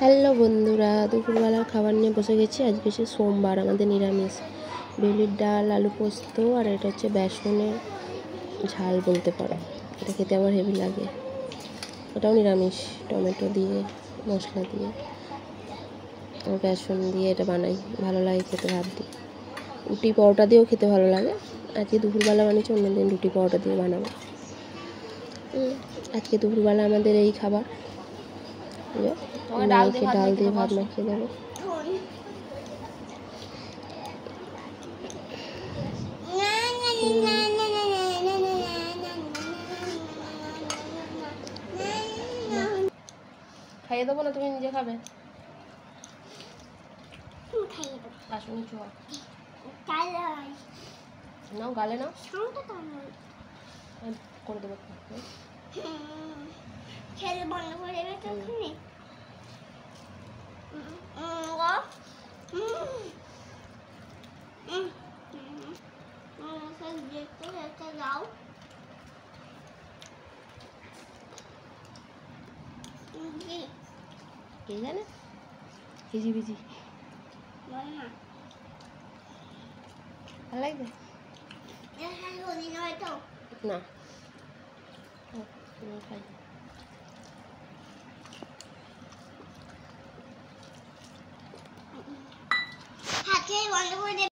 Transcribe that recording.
Hello বন্ধুরা, দুপুরবেলার খাবার নিয়ে বসে গেছি। আজকে সে সোমবার, আমাদের নিরামিষ। বিউলির ডাল, আলু পোস্ত, আর এটা হচ্ছে বেসনের ঝাল বলতে পারো। এটা খেতে আমার হেভি লাগে। এটাও নিরামিষ, টমেটো দিয়ে মশলা দিয়ে বেসন দিয়ে এটা বানাই, ভালো লাগে খেতে ভাত দিয়ে। রুটি পরোটা দিয়েও খেতে ভালো লাগে। আজকে দুপুরবেলা বানিয়েছি, অন্যদিন রুটি পরোটা দিয়ে বানাবো। আজকে দুপুরবেলা আমাদের এই খাবার। মেয়েকে ডাল দিয়ে ভাত মাখিয়ে দেবো। খাইয়ে দেবো না, তুমি নিজে খাবে? আসুন চুয়া নাও, গালে নাও, করে দেবো। খেলে বন্ধ করে দেবে তখনই। একটা দাও। কে জানে, ভিজি ভিজি ভালো লাগবে না। খাই হাতে বন্ধ করে